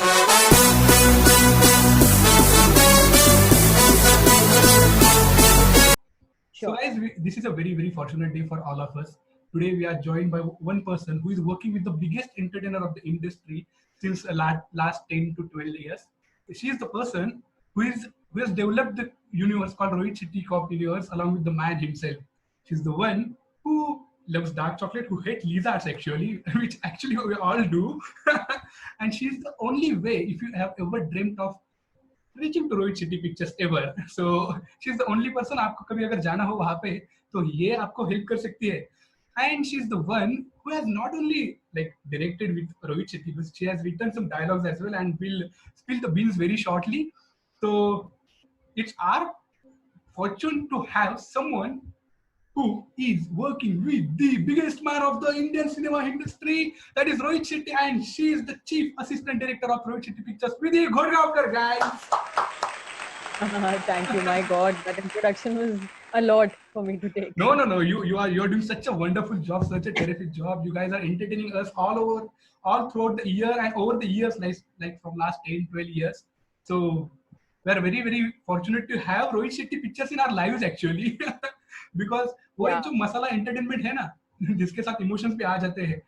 So Sure. guys, this is a very, very fortunate day for all of us. Today we are joined by one person who is working with the biggest entertainer of the industry since last 10 to 12 years. She is the person who has developed the universe called Rohit Shetty Cop universe along with the man himself. She's the one who loves dark chocolate, who hates lizards actually, which actually we all do. And she's the only way, if you have ever dreamt of reaching to Rohit City Pictures ever. So she's the only person आपको कभी अगर जाना हो वहाँ पे तो ये आपको help कर सकती है. And she's the one who has not only like directed with Rohit Shetty, but she has written some dialogues as well, and will spill the beans very shortly. So it's our fortune to have someone who is working with the biggest man of the Indian cinema industry, that is Rohit Shetty, and she is the chief assistant director of Rohit Shetty Pictures, Vidhi Ghodgaonkar, guys. Thank you. My God, that introduction was a lot for me to take. No. You're doing such a wonderful job, such a terrific job. You guys are entertaining us all throughout the year and over the years, like from last 10, 12 years. So we are very, very fortunate to have Rohit Shetty Pictures in our lives actually, because वो एक Yeah. जो मसाला entertainment है ना, जिसके साथ emotions पे आ जाते हैं,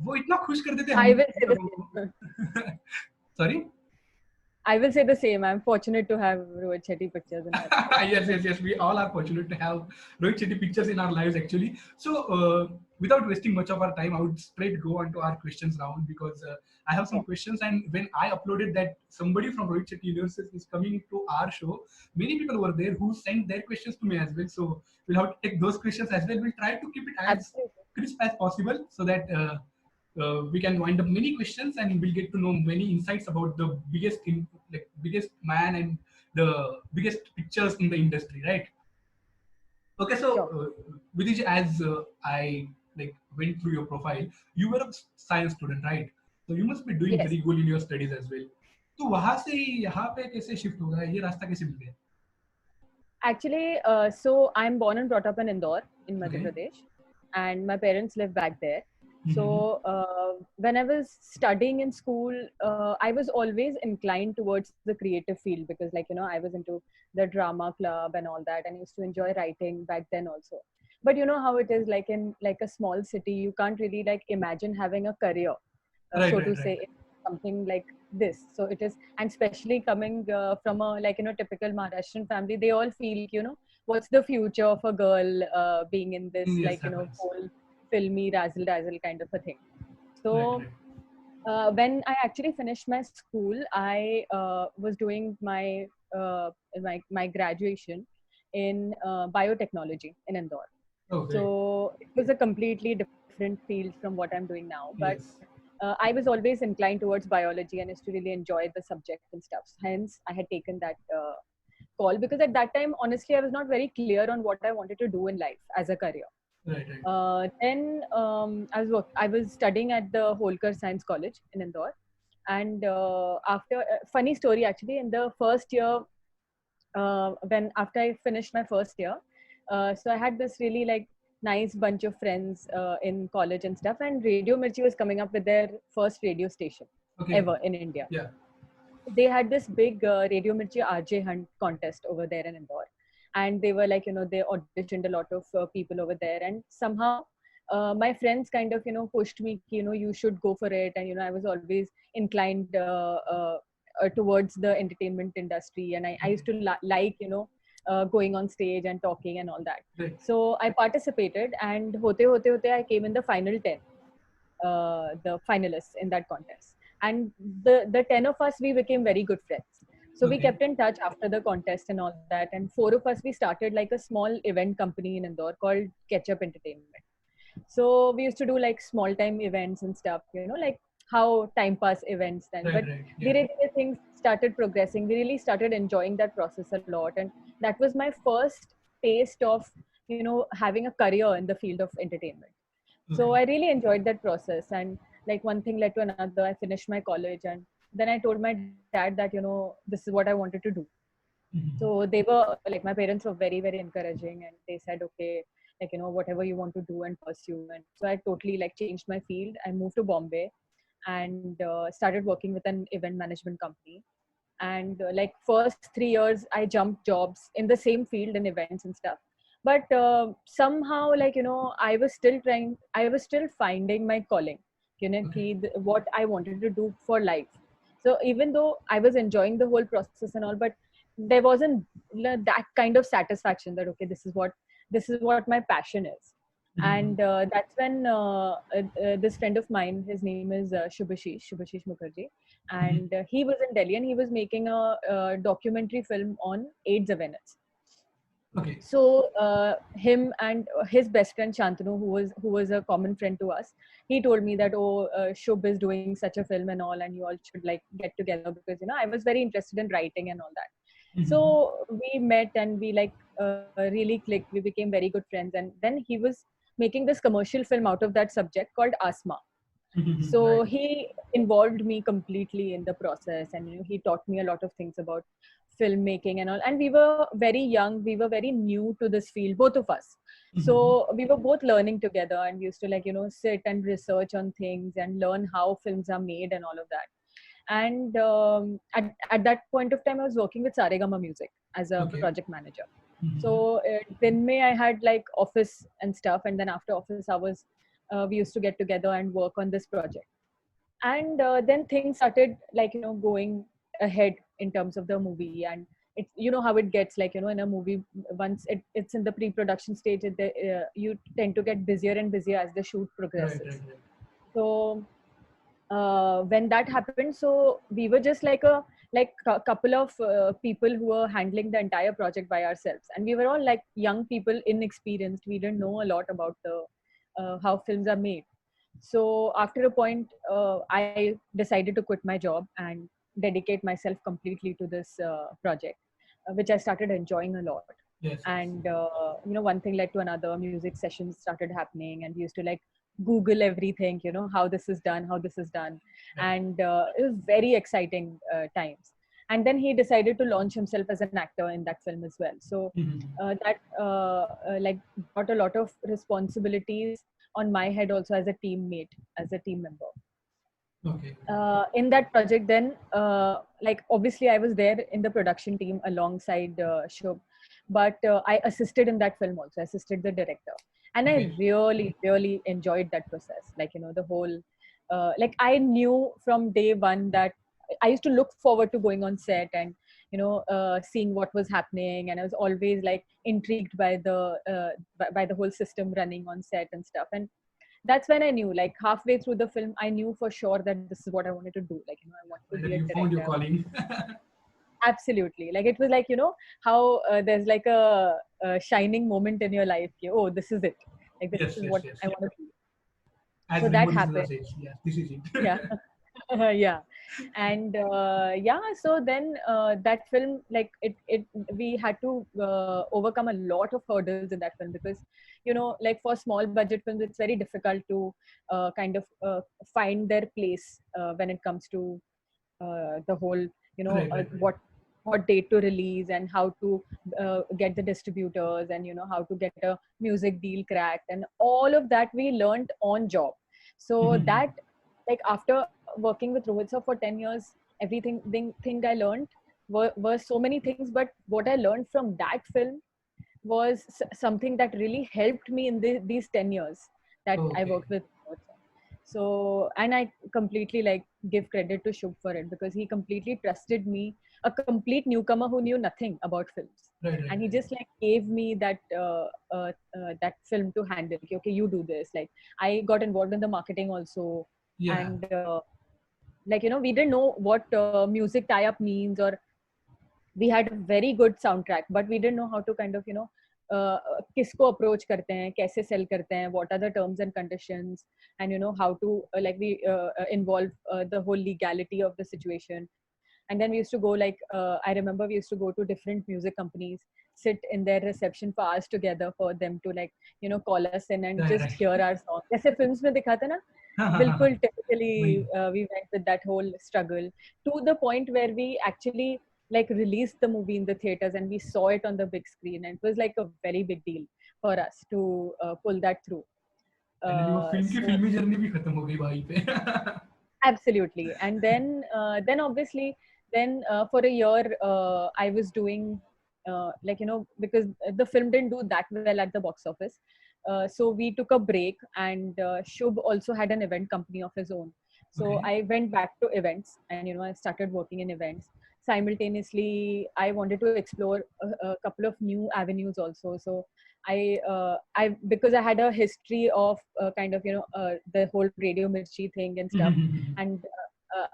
वो इतना खुश कर देते I हम will say the लोगों same. को. Sorry. I will say the same. I'm fortunate to have Rohit Shetty Pictures in my life. Yes. We all are fortunate to have Rohit Shetty Pictures in our lives, actually. So, without wasting much of our time, I would straight go on to our questions round, because I have some Sure. questions. And when I uploaded that somebody from Rohit Shetty University is coming to our show, many people were there who sent their questions to me as well. So, we'll have to take those questions as well. We'll try to keep it as Absolutely. crisp as possible so that we can wind up many questions and we'll get to know many insights about the biggest man and the biggest pictures in the industry, right? Okay, so Sure. Vidij, as I like went through your profile, you were a science student, right? So you must be doing Yes. very good in your studies as well. तो वहां से यहाँ पे कैसे shift हो गया, ये रास्ता कैसे मिल गया? Actually, so I'm born and brought up in Indore, in Madhya Okay. Pradesh, and my parents live back there. Mm-hmm. So when I was studying in school, I was always inclined towards the creative field because, like, I was into the drama club and all that, and I used to enjoy writing back then also. But you know how it is, like in like a small city, you can't really like imagine having a career, Right, so right, to right. say, in something like this. So it is, and especially coming from a like typical Maharashtrian family, they all feel what's the future of a girl being in this Yes, like happens. whole filmy razzle dazzle kind of a thing. Right, So right. when I actually finished my school, I was doing my graduation in biotechnology in Indore. Oh, great. So it was a completely different field from what I'm doing now. But Yes. I was always inclined towards biology and used to really enjoy the subject and stuff. Hence, I had taken that call because at that time, honestly, I was not very clear on what I wanted to do in life as a career. Right, right. Then I was studying at the Holkar Science College in Indore, and after funny story actually, in the first year, when after I finished my first year, so I had this really like nice bunch of friends in college and stuff, and Radio Mirchi was coming up with their first radio station Okay. ever in India. Yeah. They had this big Radio Mirchi RJ Hunt contest over there in Indore, and they were like they auditioned a lot of people over there, and somehow my friends kind of pushed me, you should go for it, and I was always inclined towards the entertainment industry, and I used to like going on stage and talking and all that. Right. So I participated, and hote I came in the final 10, the finalists in that contest. And the 10 of us, we became very good friends. So we Okay. kept in touch after the contest and all that. And four of us, we started like a small event company in Indore called Ketchup Entertainment. So we used to do like small time events and stuff, like how time pass events then. Right, But right. Yeah. Dire Dire things started progressing. We really started enjoying that process a lot. And that was my first taste of, having a career in the field of entertainment. So Okay. I really enjoyed that process. And like one thing led to another. I finished my college, and then I told my dad that, this is what I wanted to do. Mhm. So they were like, my parents were very, very encouraging, and they said, okay, like, whatever you want to do and pursue. And so I totally like changed my field. I moved to Bombay, and started working with an event management company. And like first 3 years I jumped jobs in the same field in events and stuff, but somehow, like, I was still finding my calling, Okay. what I wanted to do for life. So even though I was enjoying the whole process and all, but there wasn't that kind of satisfaction that okay, this is what my passion is. Mhm. And that's when this friend of mine, his name is Shubhashish Mukherjee, Mhm. and he was in Delhi and he was making a documentary film on AIDS awareness. Okay. So him and his best friend Shantanu, who was a common friend to us, he told me that, oh, Shubh is doing such a film and all, and you all should like get together, because I was very interested in writing and all that. Mhm. So we met and we like really clicked. We became very good friends, and then he was making this commercial film out of that subject called Asma. Mhm. So Right. he involved me completely in the process, and he taught me a lot of things about filmmaking and all. And we were very young, we were very new to this field, both of us. Mhm. So we were both learning together, and we used to like sit and research on things and learn how films are made and all of that. And at that point of time I was working with Saregama Music as a Okay. project manager. Mhm. So then May I had like office and stuff, and then after office hours we used to get together and work on this project. And then things started like going ahead in terms of the movie. And it's how it gets, like in a movie, once it's in the pre-production stage, you tend to get busier and busier as the shoot Right. Right. progresses. Right. So when that happened, so we were just like a couple of people who were handling the entire project by ourselves, and we were all like young people, inexperienced. We didn't know a lot about the how films are made. So after a point I decided to quit my job and dedicate myself completely to this project, which I started enjoying a lot. Yes. Yes. And one thing led to another. Music sessions started happening, and we used to like Google everything, how this is done, how this is done. Right. And it was very exciting times. And then he decided to launch himself as an actor in that film as well. So Mhm. that like brought a lot of responsibilities on my head also, as a teammate, as a team member Okay. in that project. Then like obviously I was there in the production team alongside Shubh, but I assisted in that film also, assisted the director. And I Okay. really enjoyed that process, like the whole like I knew from day one that I used to look forward to going on set and seeing what was happening. And I was always like intrigued by the whole system running on set and stuff. And that's when I knew, like halfway through the film, I knew for sure that this is what I wanted to do. Like, I wanted to be Finally, a you found director. your calling. Absolutely. Like, it was like, how there's like a shining moment in your life. Oh, this is it. Like, this Yes. is Yes. what Yes. I want to do. As So that Vimbo D'Souza happened. says, yes, this is Yeah. it. Yeah. And yeah, so then that film, like we had to overcome a lot of hurdles in that film, because like for small budget films it's very difficult to kind of find their place when it comes to the whole Right. Right. Right. what date to release, and how to get the distributors, and how to get a music deal cracked, and all of that we learned on job. So Mhm. that, like after working with Rohit sir for 10 years, everything thing I learned were so many things. But what I learned from that film was something that really helped me in these 10 years that I Okay. worked with Rohit sir. So, and I completely like give credit to Shubh for it, because he completely trusted me, a complete newcomer who knew nothing about films. Right. Right. And he Right. just like gave me that film to handle. Okay, you do this. Like I got involved in the marketing also. Yeah. And like we didn't know what music tie-up means, or we had a very good soundtrack, but we didn't know how to kind of किसको approach करते हैं, कैसे sell करते हैं, what are the terms and conditions, and how to like we involve the whole legality of the situation. And then we used to go like I remember we used to go to different music companies, sit in their reception for hours together for them to like call us in and Right. just Right. hear our song, जैसे films में दिखाते ना. बिल्कुल typically we went with that whole struggle to the point where we actually like released the movie in the theaters and we saw it on the big screen, and it was like a very big deal for us to pull that through. Finally वो film की So फिल्मी journey भी खत्म हो गई वहीं पे. Absolutely. And then obviously, for a year, I was doing, because the film didn't do that well at the box office. So we took a break, and Shubh also had an event company of his own. So Okay. I went back to events, and I started working in events. Simultaneously, I wanted to explore a couple of new avenues also. So I because I had a history of kind of the whole Radio Mirchi thing and stuff, and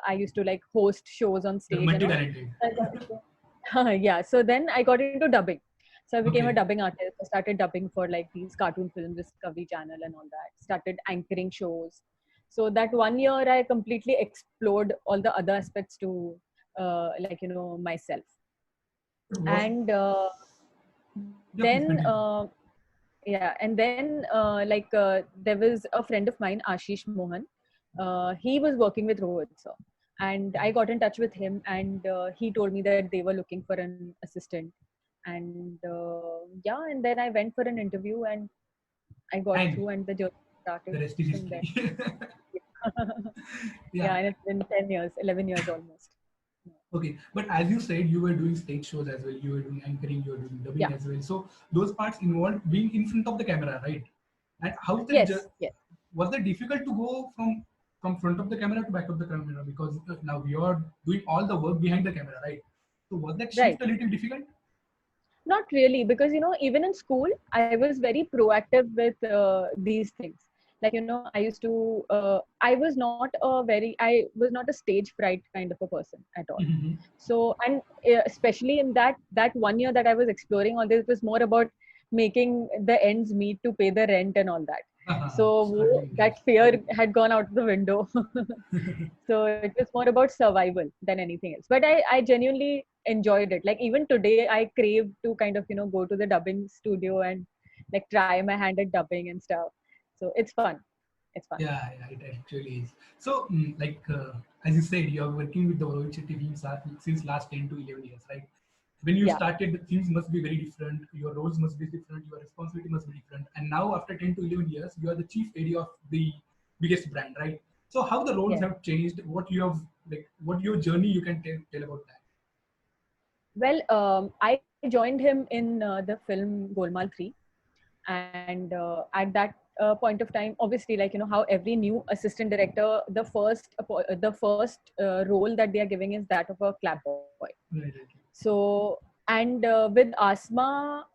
I used to like host shows on You're stage and all. multi-talented. So I got yeah, so then I got into dubbing. So I became a Okay. dubbing artist. I started dubbing for like these cartoon films, Discovery Channel, and all that. Started anchoring shows. So that 1 year, I completely explored all the other aspects to myself. Was And Yeah, please then continue. yeah, and then there was a friend of mine, Ashish Mohan. He was working with Rohit sir, and I Okay. got in touch with him, and he told me that they were looking for an assistant. And yeah, and then I went for an interview, and I got And through, and the journey the started rest is from there. history. Yeah, Yeah. and it's been 10 years, 11 years almost. Okay, but as you said, you were doing stage shows as well. You were doing anchoring. You were doing Yeah. dubbing as well. So those parts involved being in front of the camera, right? And how's that? Yes, yes. Was that difficult to go from front of the camera to back of the camera? Because now you are doing all the work behind the camera, right? So was that Right. shift a little difficult? Not really, because even in school, I was very proactive with these things. Like I used to. I was not a stage fright kind of a person at all. Mm-hmm. So, and especially in that 1 year that I was exploring all this, it was more about making the ends meet to pay the rent and all that. So Struggling days. that fear had gone out the window. So it was more about survival than anything else. But I genuinely enjoyed it. Like even today, I crave to kind of go to the dubbing studio and like try my hand at dubbing and stuff. So it's fun. It's fun. Yeah, it actually is. So, as you said, you are working with the Rohit Shetty teams since last 10 to 11 years, right? When you Yeah. started, the things must be very different. Your roles must be different. Your responsibility must be different. And now, after 10 to 11 years, you are the chief AD of the biggest brand, right? So, how the roles Yes. have changed? What your journey you can tell about that? Well, I joined him in the film Golmaal 3. And at that point of time, obviously, like how every new assistant director, the first role that they are giving is that of a clap boy. Right, right. So, and with Asma,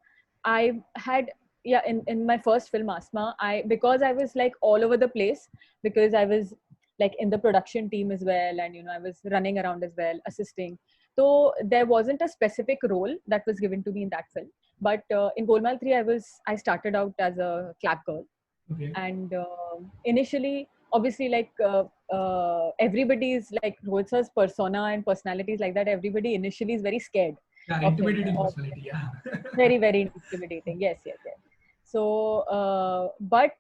I had, yeah, in my first film Asma, because I was like all over the place, because I was like in the production team as well, and I was running around as well, assisting. So there wasn't a specific role that was given to me in that film. But in Golmaal 3, I started out as a clap girl. Okay. And initially, obviously, like everybody's like Rohit sir's persona and personalities like that, everybody initially is very scared Yeah, of him, intimidating of personality. Yeah. very, very intimidating. Yes, yes, yes. So but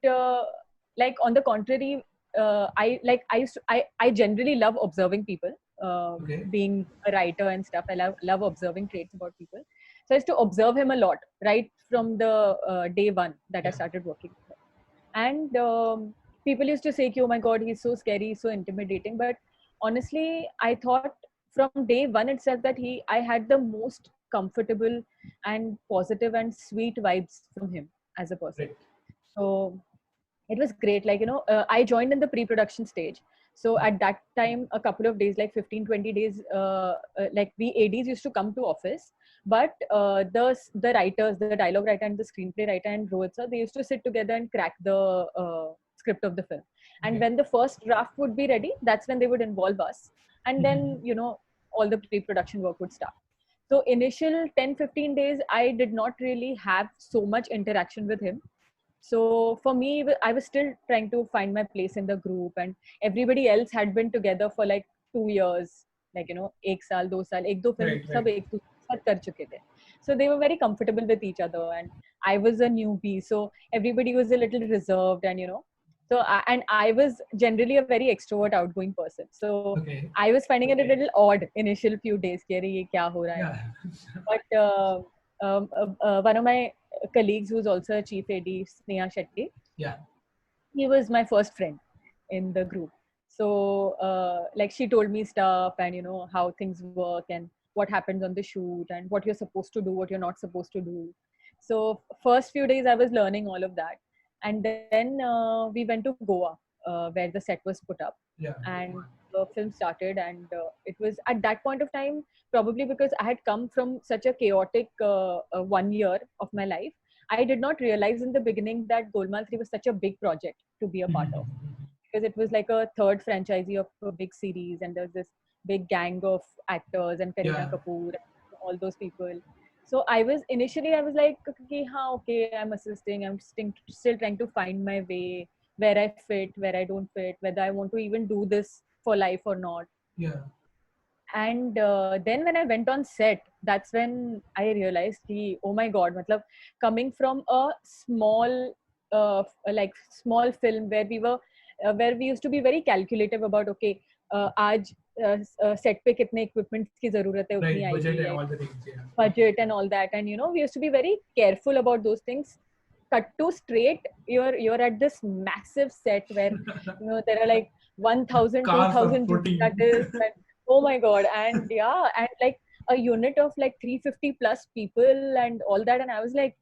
like on the contrary, I generally love observing people, Okay. being a writer and stuff. I love observing traits about people. So I used to observe him a lot right from the day one that I Yeah. started working with him. And people used to say, oh my god, he's so scary, he's so intimidating. But honestly, I thought from day one itself that I had the most comfortable and positive and sweet vibes from him as a person. Right. So it was great. Like I joined in the pre-production stage. So at that time, a couple of days, like 15-20 days, like we ads used to come to office. But the writers, the dialogue writer and the screenplay writer and Rohit sir, they used to sit together and crack the script of the film. And Okay. when the first draft would be ready, that's when they would involve us. And then all the pre-production work would start. So initial 10-15 days, I did not really have so much interaction with him. So for me, I was still trying to find my place in the group, and everybody else had been together for like 2 years, like 1 साल 2 साल, एक दो film Right, right. सब एक दूसरे के साथ कर चुके थे. So they were very comfortable with each other, and I was a newbie, so everybody was a little reserved, and so and I was generally a very extrovert, outgoing person. So Okay. I was finding it a little odd initial few days. कि अरे ये क्या हो रहा है? Yeah. But one of my colleagues, who's also a chief AD, Sneha Shetty, Yeah. he was my first friend in the group. So like she told me stuff and how things work and what happens on the shoot and what you're supposed to do, what you're not supposed to do. So first few days I was learning all of that, and then we went to Goa, where the set was put up, Yeah. and the film started. And it was at that point of time, probably because I had come from such a chaotic 1 year of my life, I did not realize in the beginning that Golmaal 3 was such a big project to be a part of, because it was like a third franchisee of a big series, and there's this big gang of actors and Kareena Yeah. Kapoor and all those people. So I was like, okay, okay, I'm assisting, I'm still trying to find my way, where I fit, where I don't fit, whether I want to even do this for life or not. Yeah. And then when I went on set, that's when I realized, oh my God, matlab, coming from a small, like small film where we used to be very calculative about, okay, आज set पे कितने equipment की जरूरत है उतनी Right. Budget आएगी, and all the things. Yeah. budget and all that, and we used to be very careful about those things. Cut to straight, you're at this massive set where there are like 1,000, Cars are 2,000 floating. that is, and oh my God, and yeah, and like a unit of like 350 plus people and all that, and I was like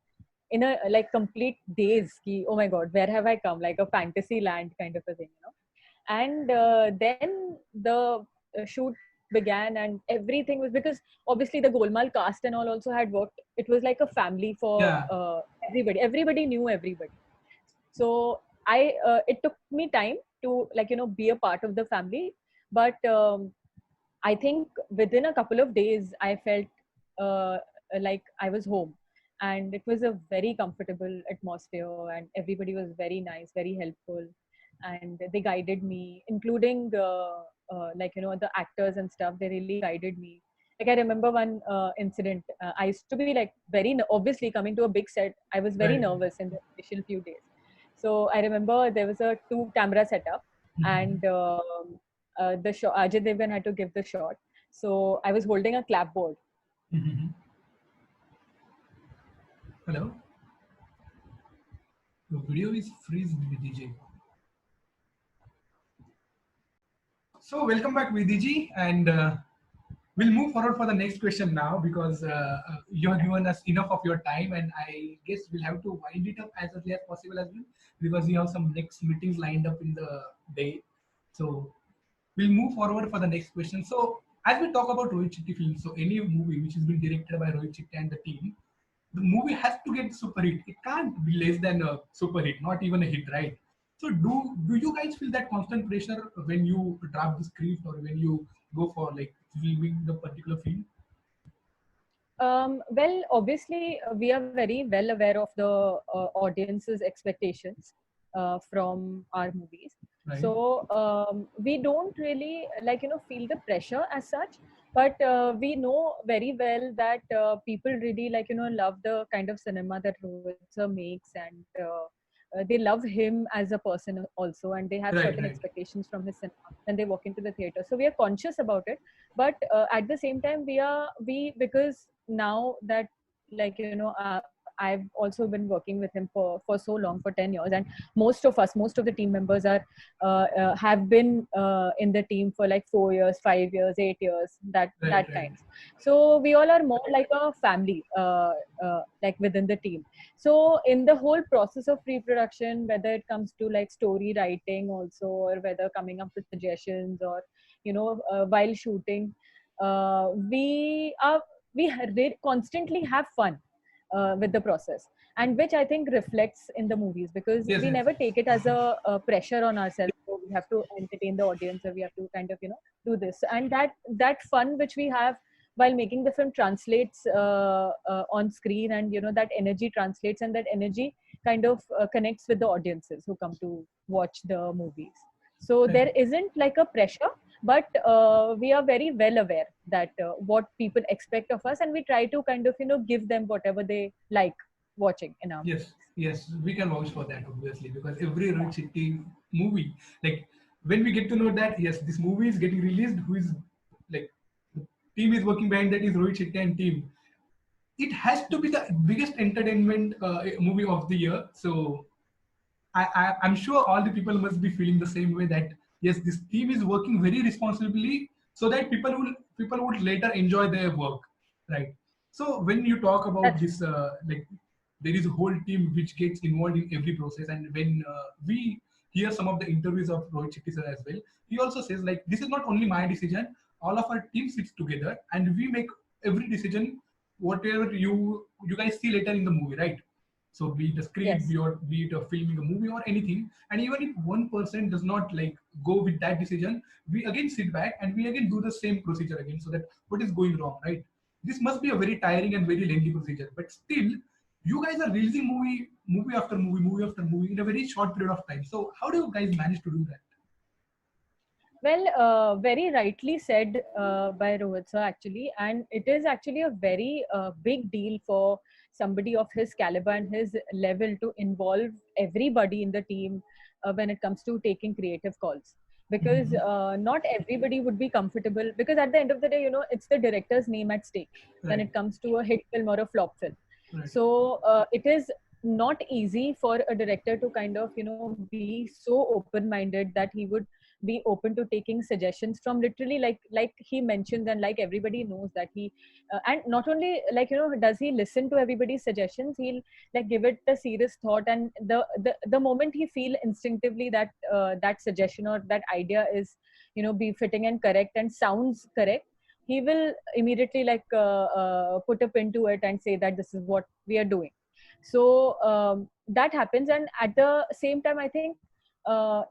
in a like complete daze ki, oh my God, where have I come, like a fantasy land kind of a thing. And then the shoot began, and everything was, because obviously the Golmaal cast and all also had worked. It was like a family for Yeah. everybody knew everybody. So it took me time to like be a part of the family, but I think within a couple of days I felt uh, like I was home, and it was a very comfortable atmosphere, and everybody was very nice, very helpful, and they guided me, including like the actors and stuff. They really guided me. Like I remember one incident. I used to be like obviously coming to a big set. I was very Right. nervous in the initial few days. So I remember there was a 2 camera setup, and the shot, Ajay Devgan had to give the shot. So I was holding a clapboard. Hello. The video is freezed, Vidiji. So welcome back, Vidiji, and we'll move forward for the next question now, because you have given us enough of your time, and I guess we'll have to wind it up as early as possible as well, because we have some next meetings lined up in the day. So we'll move forward for the next question. So as we talk about Rohit Shetty films, so any movie which has been directed by Rohit Shetty and the team, the movie has to get super hit. It can't be less than a super hit, not even a hit, right? So do you guys feel that constant pressure when you draft the script or when you go for like filming the particular film? Well, obviously, we are very well aware of the audience's expectations from our movies. Right. So we don't really feel the pressure as such, but we know very well that people really love the kind of cinema that Rohit sir makes, and they love him as a person also, and they have Right, certain right. expectations from his cinema when they walk into the theater. So we are conscious about it, but at the same time because now that I've also been working with him for so long, for 10 years, and most of the team members are have been in the team for like 4 years, 5 years, 8 years, that Right. kind. So we all are more like a family, like within the team. So in the whole process of pre-production, whether it comes to like story writing also, or whether coming up with suggestions, or while shooting, we constantly have fun with the process, and which I think reflects in the movies, because Yes, we yes. never take it as a pressure on ourselves. So we have to entertain the audience, or we have to kind of do this, and that fun which we have while making the film translates on screen, and that energy translates, and that energy kind of connects with the audiences who come to watch the movies. So there isn't like a pressure, but we are very well aware that what people expect of us, and we try to kind of give them whatever they like watching in our movies. Yes, we can vouch for that, obviously, because every Rohit Shetty movie, like when we get to know that yes, this movie is getting released, who is like the team is working behind that is Rohit Shetty and team. It has to be the biggest entertainment movie of the year. So I'm sure all the people must be feeling the same way, that yes, this team is working very responsibly so that people would later enjoy their work, right? So when you talk about That's this, like there is a whole team which gets involved in every process, and when we hear some of the interviews of Rohit Shetty sir as well, he also says like this is not only my decision. All of our team sits together and we make every decision, whatever you guys see later in the movie, right? So be it a script, yes. be it a filming a movie or anything, and even if one person does not like go with that decision, we again sit back and we again do the same procedure again, so that what is going wrong, right? This must be a very tiring and very lengthy procedure, but still, you guys are releasing movie after movie after movie in a very short period of time. So how do you guys manage to do that? Well, very rightly said by Rohit sir, actually, and it is actually a very big deal for somebody of his caliber and his level to involve everybody in the team when it comes to taking creative calls. Because Mhm. not everybody would be comfortable. Because at the end of the day, it's the director's name at stake when Right, it comes to a hit film or a flop film. right. So it is not easy for a director to kind of be so open-minded that he would be open to taking suggestions from literally like he mentions, and like everybody knows that he and not only like does he listen to everybody's suggestions, he'll like give it a serious thought, and the moment he feel instinctively that that suggestion or that idea is be fitting and correct and sounds correct, he will immediately like put a pin to it and say that this is what we are doing. So that happens, and at the same time I think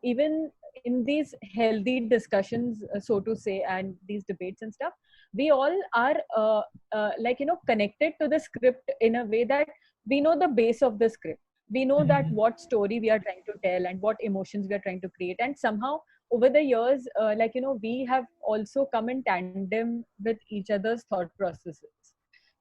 even in these healthy discussions, so to say, and these debates and stuff, we all are like connected to the script in a way that we know the base of the script. We know that Mhm. what story we are trying to tell and what emotions we are trying to create, and somehow over the years like we have also come in tandem with each other's thought processes.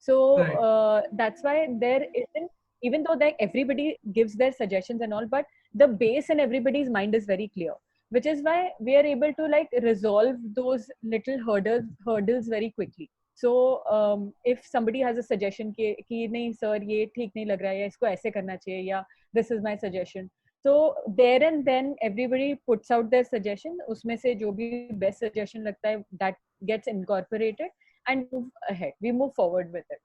So Right. that's why there isn't, even though like everybody gives their suggestions and all, but the base in everybody's mind is very clear, which is why we are able to like resolve those little hurdles very quickly. So if somebody has a suggestion कि नहीं sir ये ठीक नहीं लग रहा है या इसको ऐसे करना चाहिए या this is my suggestion, so there and then everybody puts out their suggestion, उसमें से जो भी best suggestion लगता है that gets incorporated and move ahead, we move forward with it.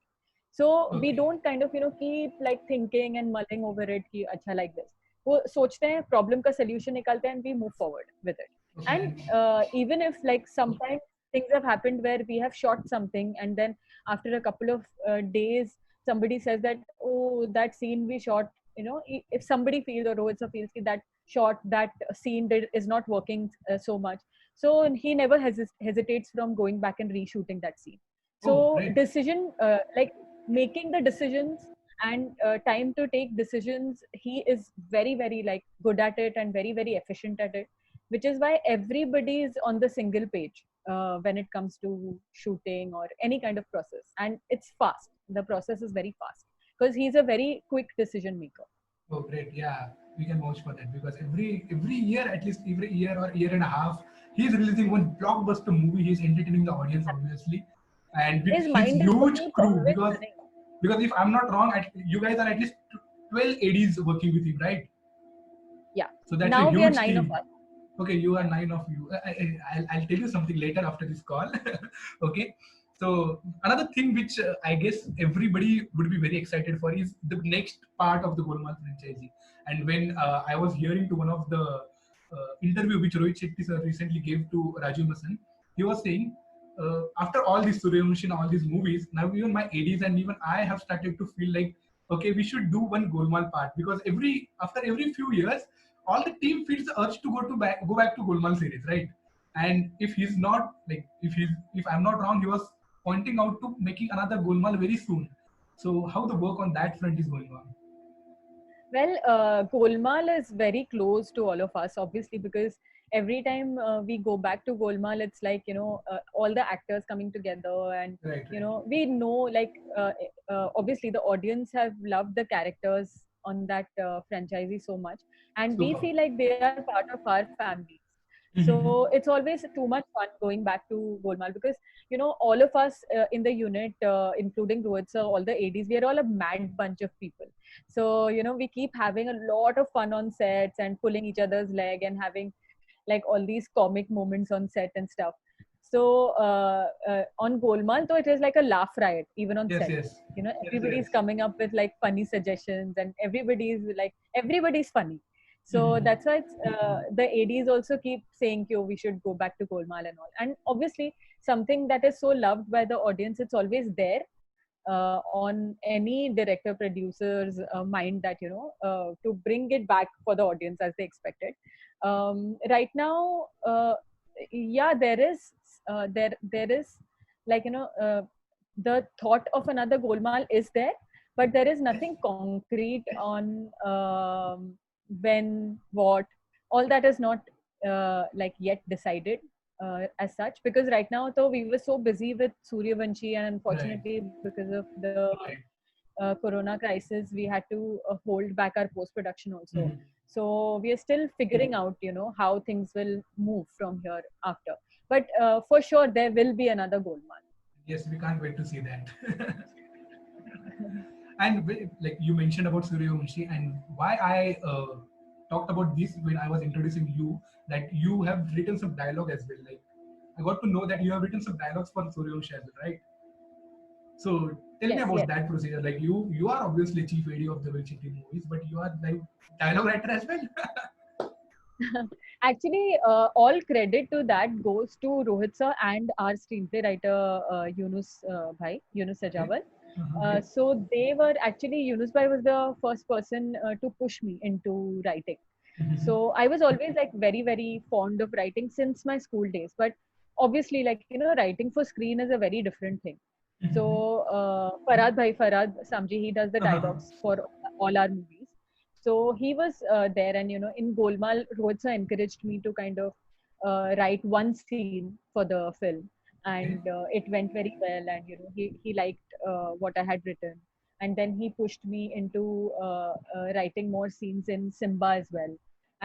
So we Okay. don't kind of keep like thinking and mulling over it कि अच्छा like this, वो सोचते हैं problem का solution निकालते हैं and we move forward with it. Okay. And And even if like sometimes things have happened where we have shot something and then after a couple of days somebody says that oh that scene we shot, if somebody feels or Rohit sir feels that shot that scene is not working so much, so he never hesitates from going back and reshooting that scene. oh, So great. decision like making the decisions and time to take decisions, he is very very like good at it and very very efficient at it, which is why everybody is on the single page when it comes to shooting or any kind of process, and it's fast, the process is very fast because he's a very quick decision maker. Oh, great. Yeah, we can vouch for that because every year, at least every year or year and a half, he's releasing one blockbuster movie. He's entertaining the audience, obviously, and with His his mind is huge it's crew. always running. Because if I'm not wrong, you guys are at least 12 ADs working with him, right? Yeah, So that's a now we are huge 9 of team. us. Okay, you are 9 of you. I'll tell you something later after this call. Okay. So another thing which I guess everybody would be very excited for is the next part of the Golmaal franchise. And when I was hearing to one of the interview which Rohit Shetty sir recently gave to Raju Masan, he was saying after all these Suryavanshi, all these movies, now even my ADs and even I have started to feel like okay, we should do one Golmaal part because after every few years all the team feels the urge to go back to Golmaal series, right? And if he's not like if I'm not wrong, he was pointing out to making another Golmaal very soon. So how the work on that front is going on? Well, Golmaal is very close to all of us, obviously, because every time we go back to Golmaal, it's like, all the actors coming together. And, Right, right. we know, like, obviously, the audience have loved the characters on that franchisee so much. And we Super. feel like they are part of our families. So Mhm. it's always too much fun going back to Golmaal because all of us in the unit, including Rohit sir, all the ADs, we are all a mad bunch of people. So we keep having a lot of fun on sets and pulling each other's leg and having like all these comic moments on set and stuff. So on Golmaal, though, it is like a laugh riot even on Yes, set. yes, yes, Everybody's yes. coming up with like funny suggestions, and everybody's funny. So Mhm. that's why the ads also keep saying, "Yo, we should go back to Golmaal and all." And obviously, something that is so loved by the audience, it's always there on any director producer's mind, that to bring it back for the audience as they expected. Right now, yeah, there is, like, the thought of another Golmaal is there, but there is Yes. nothing concrete on when, what, all that is not like yet decided as such, because right now though we were so busy with Suryavanshi, and Right. unfortunately because of the Right. corona crisis, we had to hold back our post production also. Mhm. So we are still figuring out, how things will move from here after. But for sure there will be another Golmaal. Yes, we can't wait to see that. And like you mentioned about Suryavanshi, and why I talked about this when I was introducing you, that you have written some dialogue as well. Like I got to know that you have written some dialogues for Suryavanshi as well, right? So tell me Yes, about yes. that procedure. Like you are obviously chief AD of the Will City movies, but you are like dialogue writer as well. Actually, all credit to that goes to Rohit sir and our screenplay writer, Yunus Okay. Sajawal. Great. So they were actually, Yunus bhai was the first person to push me into writing. Mhm. So I was always like very, very fond of writing since my school days. But obviously, like, writing for screen is a very different thing. Mhm. So Farad Samji, he does the dialogues for all our movies. So he was there, and in Golmaal, Rohit sir encouraged me to kind of write one scene for the film, and Okay. it went very well, and he liked what I had written, and then he pushed me into writing more scenes in Simba as well.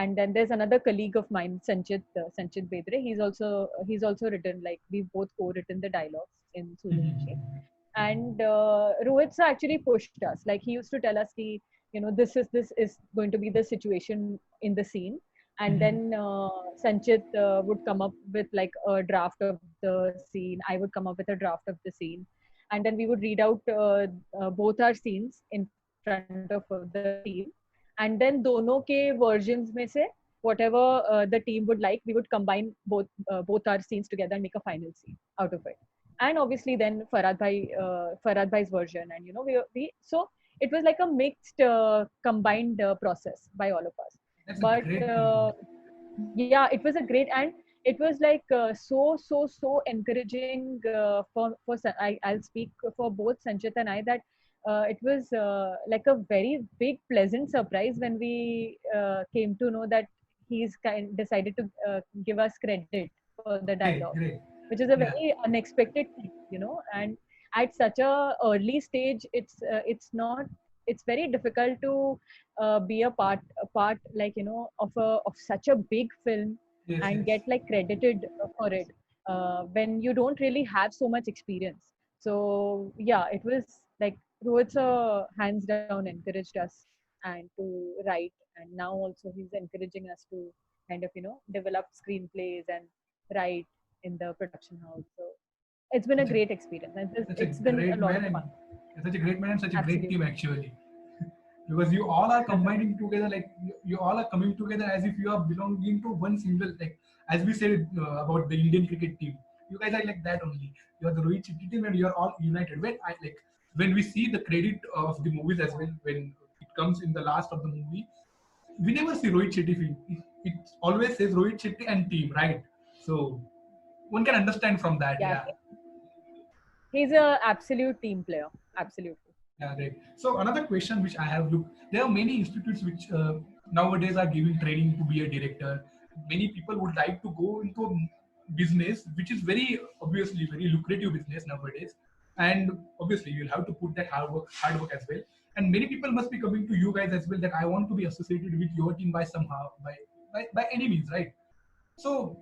And then there's another colleague of mine, Sanchit Bedre. He's also written, like, we've both co-written the dialogues in Suryavanshi. Mhm. And Rohit sir actually pushed us. Like, he used to tell us, this is going to be the situation in the scene. And Mhm. then Sanchit would come up with like a draft of the scene. I would come up with a draft of the scene, and then we would read out both our scenes in front of the team. And then दोनों के versions में से whatever the team would like, we would combine both our scenes together and make a final scene out of it. And obviously then Farad bhai's version, and we so it was like a mixed combined process by all of us. That's a But great thing. yeah, it was a great, and it was like so encouraging I'll speak for both Sanchit and I, that it was like a very big pleasant surprise when we came to know that he's decided to give us credit for the dialogue, Great, great. which is a very Yeah. unexpected thing. And at such a early stage, it's not, it's very difficult to be a part, like, of such a big film, Yes, and yes. get like credited for it when you don't really have so much experience. So yeah, it was like Rohit hands down encouraged us and to write, and now also he's encouraging us to kind of develop screenplays and write in the production house. So it's been a Such a great experience, and such a it's been a great lot man, of fun. and such a great man and such a great Absolutely. team actually. Because you all are combining together, like you all are coming together as if you are belonging to one single, like as we said about the Indian cricket team. You guys are like that only. You are the Rohit Shetty team, and you are all united. When we see the credit of the movies as well, when it comes in the last of the movie, we never see Rohit Shetty. It always says Rohit Shetty and team, right? So one can understand from that. Yeah, Yeah. he's a absolute team player. Absolutely. Yeah, great. So another question which I have looked, there are many institutes which nowadays are giving training to be a director. Many people would like to go into a business, which is very obviously very lucrative business nowadays. And obviously you'll have to put that hard work as well. And many people must be coming to you guys as well that I want to be associated with your team by somehow, by any means, right? So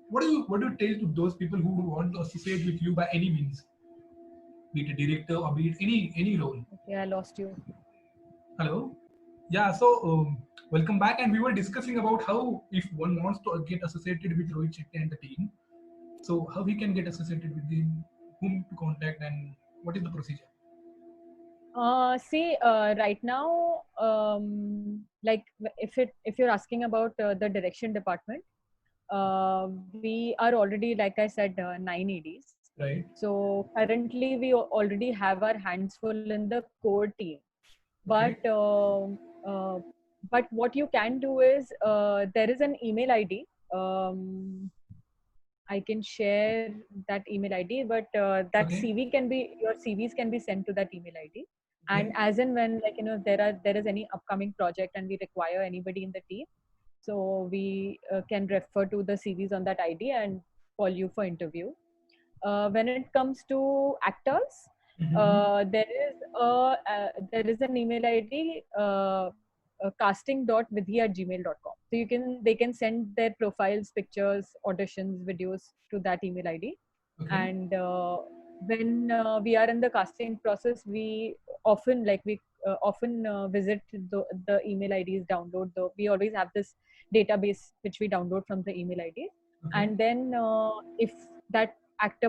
what do you tell to those people who want to associate with you by any means, be it a director or be it any role? Okay, I lost you. Hello? Yeah, so welcome back. And we were discussing about how if one wants to get associated with Rohit Shetty and the team, so how he can get associated with him, whom to contact, and what is the procedure? See, right now, like if you're asking about the direction department, we are already, like I said, 9 ADs. Right. So currently, we already have our hands full in the core team. But Okay. but what you can do is there is an email ID. I can share that email ID, but that Okay. CV can be your CVs can be sent to that email ID. And Okay. as and when, like, there is any upcoming project and we require anybody in the team, so we can refer to the CVs on that ID and call you for interview. When it comes to actors, Mm-hmm. there is an email ID, casting.vidhi@gmail.com. So they can send their profiles, pictures, auditions, videos to that email ID. Okay. And when we are in the casting process, we often visit the email IDs, download we always have this database which we download from the email ID. Okay. And then if that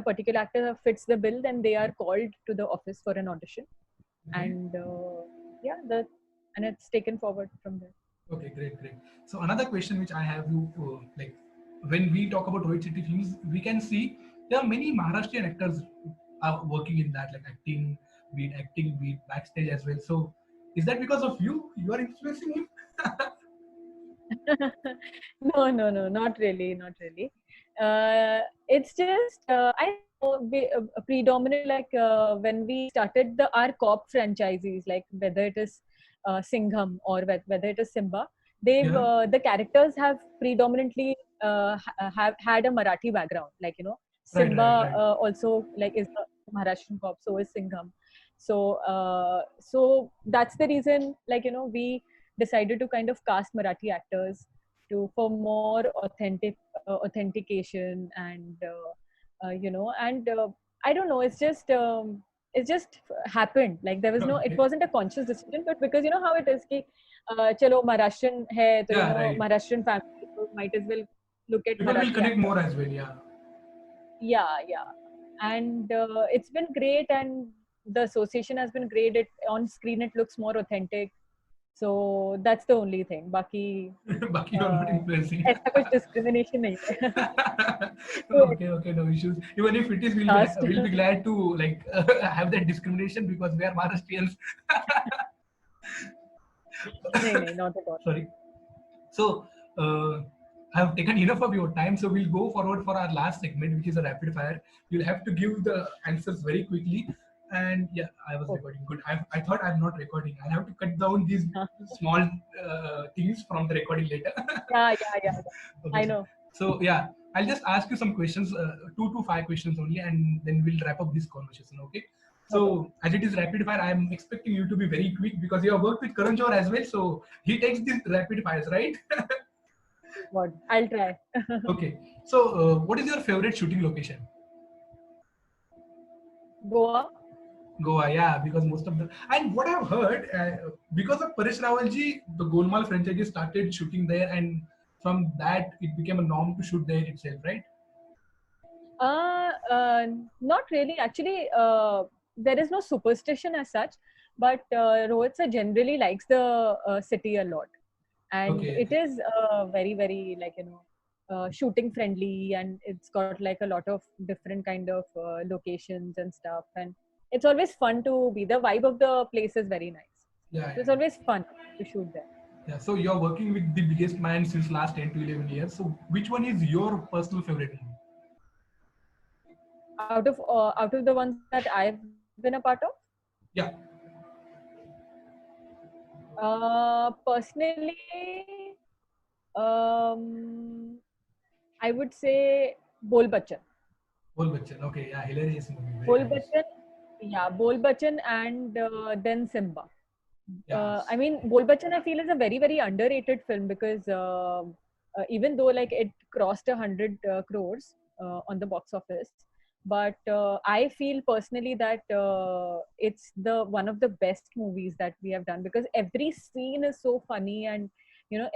particular actor fits the bill, then they are called to the office for an audition. Okay. And yeah, the and it's taken forward from there. Okay. Great. Great. So another question which I have you like, when we talk about Rohit Shetty films, we can see there are many Maharashtrian actors are working in that, like acting, be it backstage as well. So is that because of you? You are influencing him? No, no, no, not really, not really. It's just I know predominantly, like when we started our cop franchises, like whether it is Singham or whether it is Simba, Yeah. the characters have predominantly have had a Marathi background. Like, Right. Right. Simba Right. also like is a Maharashtrian cop, so is Singham. So that's the reason, like, we decided to kind of cast Marathi actors for more authentication. And and I don't know, it just happened. Like, there was no, it Okay. wasn't a conscious decision, but because you know how it is ki, chalo Maharashtrian hai, so Yeah. Right. Maharashtrian family, so might as well look at People will Marathi connect more actors. as well. Yeah. Yeah, yeah. And it's been great, and the association has been great. It on screen it looks more authentic, so that's the only thing. Baki Baki, you're not influencing. ऐसा कुछ discrimination नहीं है. So it's Okay, okay, no issues. Even if it is, last. we'll be glad to like have that discrimination because we are Maharashtrians. नहीं नहीं, not at all. Sorry. So I have taken enough of your time, so we'll go forward for our last segment, which is a rapid fire. You'll have to give the answers very quickly. And yeah, I was Oh. recording. Good. I thought I'm not recording. I'll have to cut down these small things from the recording later. Yeah. Okay, I so, know. so yeah, I'll just ask you some questions, 2 to 5 questions only, and then we'll wrap up this conversation. Okay. Okay. So as it is rapid fire, I'm expecting you to be very quick because you have worked with Karan Johar as well. So he takes these rapid fires, right? God, I'll try. Okay. So what is your favorite shooting location? Goa. Goa, yeah, because most of the and what I've heard, because of Paresh Rawalji, the Golmaal franchise started shooting there, and from that it became a norm to shoot there itself, right? Uh, uh, Not really. Actually, there is no superstition as such, but Rohit sir generally likes the city a lot, and Okay. it is very, very, like, shooting friendly, and it's got like a lot of different kind of locations and stuff, and it's always fun to be. The vibe of the place is very nice, Yeah, so it's yeah, always fun to shoot there. yeah. So you're working with the biggest man since last 10 to 11 years. So which one is your personal favorite movie? Out of the ones that I've been a part of, Yeah, personally, um, I would say Bol Bachchan. Bol Bachchan. Okay, yeah, hilarious movie, very Bol nice. Bachchan, yeah, Bol Bachchan, and then Simba. Yeah, I mean, Bol Bachchan, I feel, is a very, very underrated film because even though like it crossed 100 crores on the box office, but I feel personally that it's the one of the best movies that we have done, because every scene is so funny, and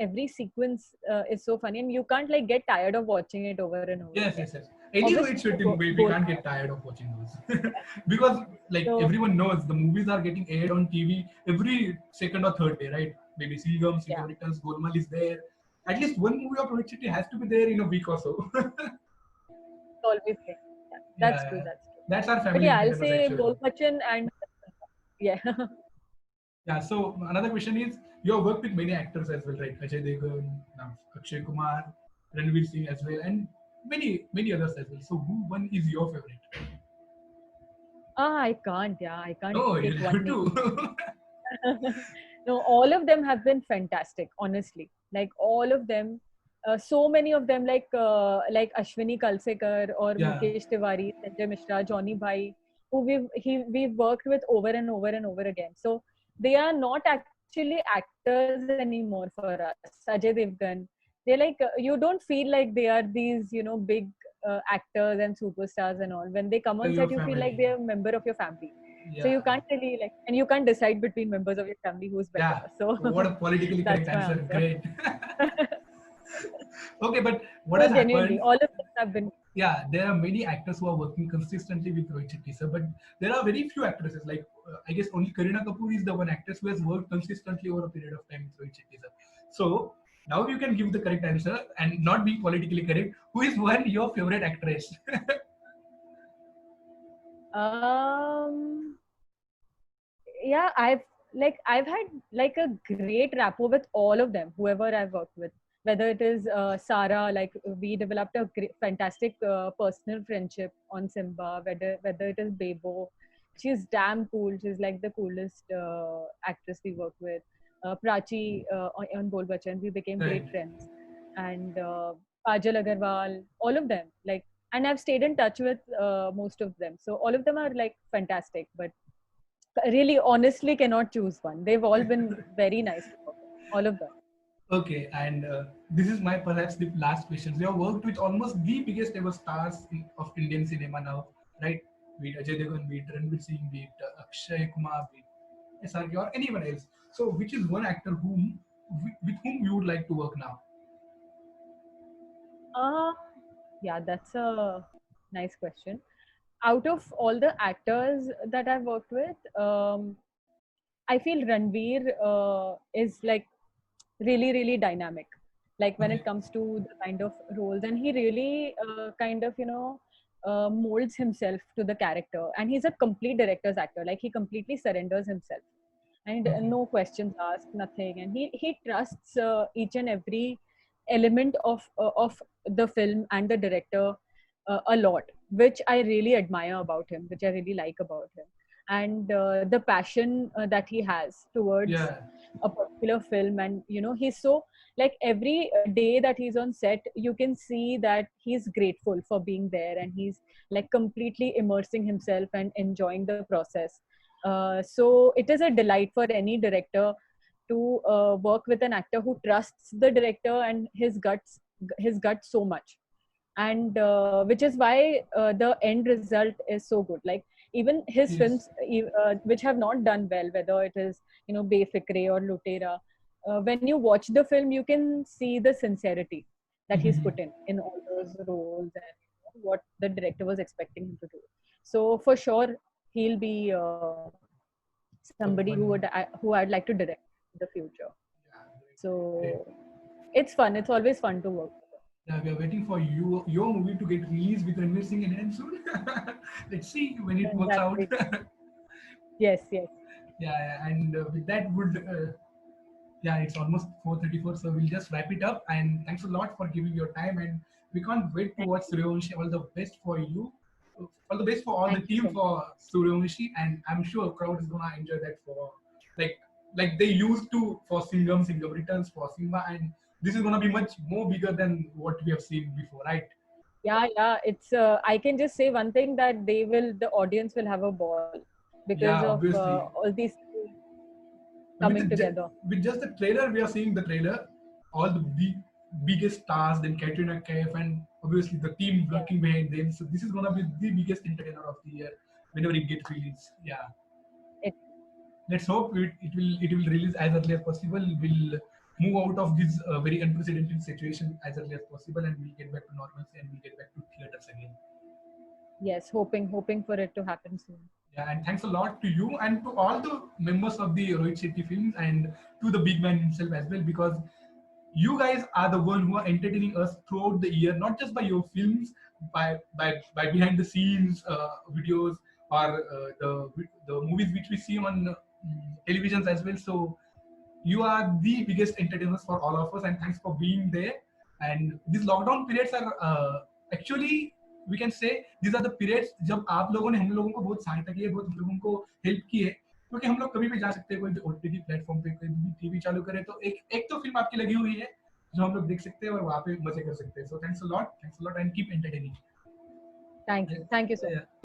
every sequence is so funny, and you can't like get tired of watching it over and over Yes, again. yes, yes. Any Obviously Rohit Shetty movie, we both. can't get tired of watching those. Because like So everyone knows the movies are getting aired on TV every second or third day, right? Maybe Singham, yeah, Singham Returns, Golmaal is there. At least one movie of Rohit Shetty has to be there in a week or so. it's always there. Yeah, that's true. Yeah, That's true. that's our But family yeah, I'll entertainers say actually. Gol Bachchan and yeah. Yeah, so another question is, you have worked with many actors as well, right? Ajay Devgan, now Akshay Kumar, Ranveer Singh as well, and many others as well. So who one is your favorite? I can't. Yeah, I can't No, pick you'll one have name. to. No, all of them have been fantastic, honestly. Like all of them, so many of them, like Ashwini Kalsekar or Yeah, Mukesh Tiwari, Sanjay Mishra, Johnny Bhai, who we've worked with over and over and over again. So they are not actually actors anymore for us. Ajay Devgan, they're like you don't feel like they are these big actors and superstars and all. When they come on they're set, your you feel like family. they're a member of your family. So Yeah, you can't really like, and you can't decide between members of your family who's better. yeah. So What a politically that's correct my answer. answer. Great. Okay, but what No, has genuinely, happened? all of them have been. Yeah, there are many actors who are working consistently with Rohit Shetty, sir, but there are very few actresses. Like I guess only Kareena Kapoor is the one actress who has worked consistently over a period of time with Rohit Shetty, sir. So now you can give the correct answer and not be politically correct. Who is one your favorite actress? Um, yeah, I've had like a great rapport with all of them, whoever I've worked with. Whether it is Sarah, like we developed a fantastic personal friendship on Simba. Whether it is Bebo, she's damn cool. She's like the coolest actress we worked with. Prachi on Bol Bachchan, we became great Right. friends, and Kajal Agarwal, all of them. Like, and I've stayed in touch with most of them. So all of them are like fantastic, but really honestly cannot choose one. They've all been very nice to work with, all of them. Okay, and this is my perhaps the last question. You have worked with almost the biggest ever stars of Indian cinema now, right? Be it Ajay Devgan, be it Ranveer Singh, be it Akshay Kumar, be it SRK or anyone else. So, which is one actor with whom you would like to work now? uh, yeah, that's a nice question. Out of all the actors that I've worked with, I feel Ranveer is like really dynamic, like when Okay. it comes to the kind of roles, and he really kind of molds himself to the character, and he's a complete director's actor. Like he completely surrenders himself, and Okay. no questions asked, nothing, and he trusts each and every element of the film and the director a lot, which I really admire about him, which I really like about him, and the passion that he has towards Yeah. a particular film. And he's so, like, every day that he's on set, you can see that he's grateful for being there, and he's like completely immersing himself and enjoying the process. So it is a delight for any director to work with an actor who trusts the director and his guts so much, and which is why the end result is so good. Like even his Yes. films, which have not done well, whether it is Befikre or Lutera, when you watch the film, you can see the sincerity that he's put in all those roles, and what the director was expecting him to do. So for sure, he'll be somebody One. who I'd like to direct in the future. Yeah. Great. So it's fun. It's always fun to work with Yeah, we are waiting for your movie to get released with Ranveer Singh anytime soon. Let's see when it him. works That's out. it. Yes, yes. Yeah, and with that would yeah, it's almost 4:34, so we'll just wrap it up. And thanks a lot for giving your time. And we can't wait to Thank watch you. Suryavanshi. All the best for you. All the best for all the Thank you team so much. for Suryavanshi. And I'm sure crowd is gonna enjoy that for like like they used to for Singham, Singham Returns, for Simba, and this is gonna be much more bigger than what we have seen before, right? Yeah, yeah. It's I can just say one thing, that the audience will have a ball because Yeah, of obviously. all these with coming the, together. with just the trailer, we are seeing the trailer, all the biggest stars, then Katrina Kaif, and obviously the team working behind them. So this is gonna be the biggest entertainer of the year whenever it gets released. Yeah. It, Let's hope it will release as early as possible. We'll move out of this very unprecedented situation as early as possible, and we'll get back to normalcy and we'll get back to theaters again. yes, hoping for it to happen soon. Yeah, and thanks a lot to you and to all the members of the Rohit Shetty Films and to the big man himself as well, because you guys are the one who are entertaining us throughout the year, not just by your films, by behind the scenes videos or the movies which we see on televisions as well. So you are the biggest entertainers for all of us, and thanks for being there. And these lockdown periods are actually, we can say, these are the periods जब आप लोगों ने हम लोगों को बहुत सहायता की है, बहुत हम लोगों को हेल्प की है, क्योंकि हम लोग कभी भी जा सकते हैं, कोई भी ओटीटी प्लेटफॉर्म पे कोई भी टीवी चालू करे तो एक तो फिल्म आपकी लगी हुई है जो हम लोग देख सकते हैं और वहाँ पे मजे कर सकते हैं. So thanks a lot, and keep entertaining. Thank you so much.